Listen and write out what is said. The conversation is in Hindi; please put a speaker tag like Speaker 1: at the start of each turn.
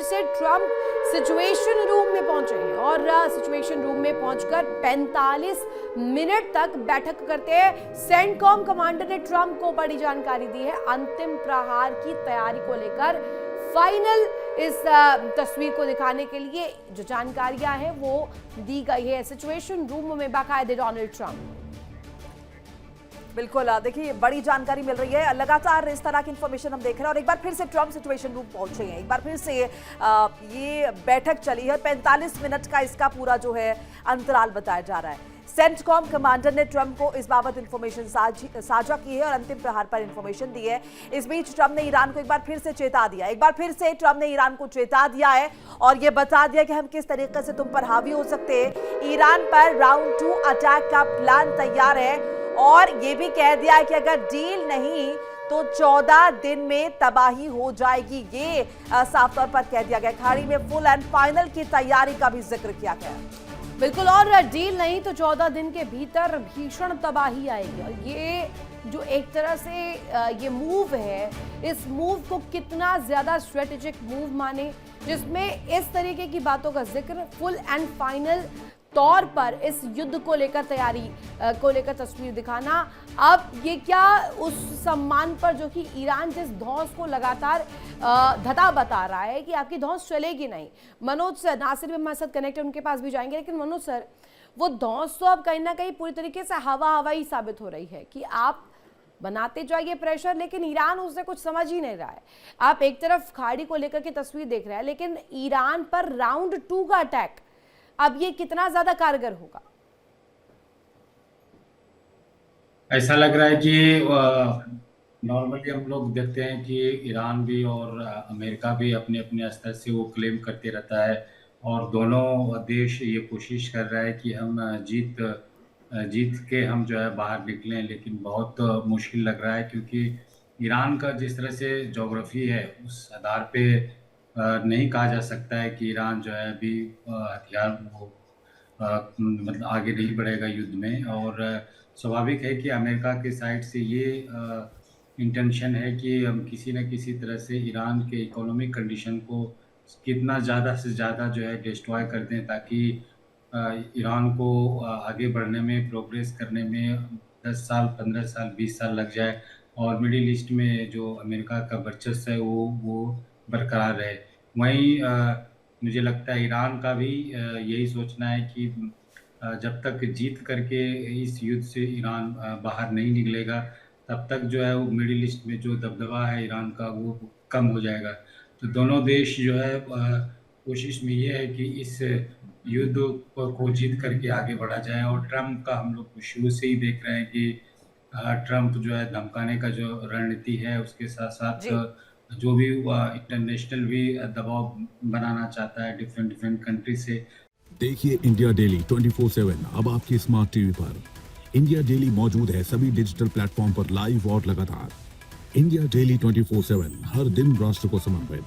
Speaker 1: से ट्रंप सिचुएशन रूम में पहुंचे हैं और सिचुएशन रूम में पहुंचकर 45 मिनट तक बैठक करते हैं। सेंटकॉम कमांडर ने ट्रंप को बड़ी जानकारी दी है। अंतिम प्रहार की तैयारी को लेकर फाइनल इस तस्वीर को दिखाने के लिए जो जानकारियां हैं वो दी गई है सिचुएशन रूम में बाकायदे डोनाल्ड ट्रंप।
Speaker 2: बिल्कुल, देखिए बड़ी जानकारी मिल रही है, लगातार इस तरह की इंफॉर्मेशन हम देख रहे हैं और एक बार फिर से ट्रंप सिचुएशन रूम पहुंचे हैं, एक बार फिर से ये बैठक चली है। 45 मिनट का इसका पूरा जो है अंतराल बताया जा रहा है। सेंटकॉम कमांडर ने ट्रंप को इस बाबत इंफॉर्मेशन साझा की है और अंतिम प्रहार पर इंफॉर्मेशन दी है। इस बीच ट्रंप ने ईरान को एक बार फिर से चेता दिया, एक बार फिर से ट्रंप ने ईरान को चेता दिया है और ये बता दिया कि हम किस तरीके से तुम पर हावी हो सकते हैं। ईरान पर राउंड 2 अटैक का प्लान तैयार है और ये भी कह दिया है कि अगर डील नहीं तो 14 दिन में तबाही हो जाएगी। ये साफ तौर पर कह दिया गया। खाड़ी में फुल एंड फाइनल की तैयारी का भी जिक्र किया गया।
Speaker 1: बिल्कुल, और डील नहीं तो 14 दिन के भीतर भीषण तबाही आएगी। और ये जो एक तरह से ये मूव है, इस मूव को कितना ज्यादा स्ट्रेटेजिक मूव माने, जिसमें इस तरीके की बातों का जिक्र फुल एंड फाइनल तौर पर इस युद्ध को लेकर तैयारी को लेकर तस्वीर दिखाना। अब ये क्या उस सम्मान पर जो कि ईरान जिस धौंस को लगातार धता बता रहा है कि आपकी धौंस चलेगी नहीं। मनोज सर नासिर भी हमारे साथ कनेक्ट है, उनके पास भी जाएंगे, लेकिन मनोज सर वो धौंस तो अब कहीं ना कहीं पूरी तरीके से हवा ही साबित हो रही है कि आप बनाते जाइए प्रेशर, लेकिन ईरान उससे कुछ समझ ही नहीं रहा है। आप एक तरफ खाड़ी को लेकर के तस्वीर देख रहे हैं, लेकिन ईरान पर राउंड 2 का अटैक अब ये कितना ज्यादा कारगर होगा?
Speaker 3: ऐसा लग रहा है कि नॉर्मली हम लोग देखते हैं कि ईरान भी और अमेरिका भी अपने अपने स्तर से वो क्लेम करते रहता है और दोनों देश ये कोशिश कर रहा है कि हम जीत के हम जो है बाहर निकलें, लेकिन बहुत मुश्किल लग रहा है क्योंकि ईरान का जिस तरह से ज्योग्राफी है उस आधार पे नहीं कहा जा सकता है कि ईरान जो है अभी हथियार वो मतलब आगे नहीं बढ़ेगा युद्ध में। और स्वाभाविक है कि अमेरिका के साइड से ये इंटेंशन है कि हम किसी न किसी तरह से ईरान के इकोनॉमिक कंडीशन को कितना ज़्यादा से ज़्यादा जो है डिस्ट्रॉय कर दें, ताकि ईरान को आगे बढ़ने में, प्रोग्रेस करने में 10 साल, 15 साल, 20 साल लग जाए और मिडिल ईस्ट में जो अमेरिका का वर्चस्व है वो बरकरार रहे। वहीं मुझे लगता है ईरान का भी यही सोचना है कि जब तक जीत करके इस युद्ध से ईरान बाहर नहीं निकलेगा तब तक जो है वो मिडिल ईस्ट में जो दबदबा है ईरान का वो कम हो जाएगा। तो दोनों देश जो है कोशिश में ये है कि इस युद्ध को जीत करके आगे बढ़ा जाए। और ट्रंप का हम लोग शुरू से ही देख रहे हैं कि ट्रंप जो है धमकाने का जो रणनीति है उसके साथ साथ जो भी इंटरनेशनल भी दबाव बनाना चाहता है डिफरेंट कंट्री से।
Speaker 4: देखिए इंडिया डेली 24/7 अब आपकी स्मार्ट टीवी पर। इंडिया डेली मौजूद है सभी डिजिटल प्लेटफॉर्म पर लाइव और लगातार। इंडिया डेली 24/7 हर दिन राष्ट्र को समर्पित।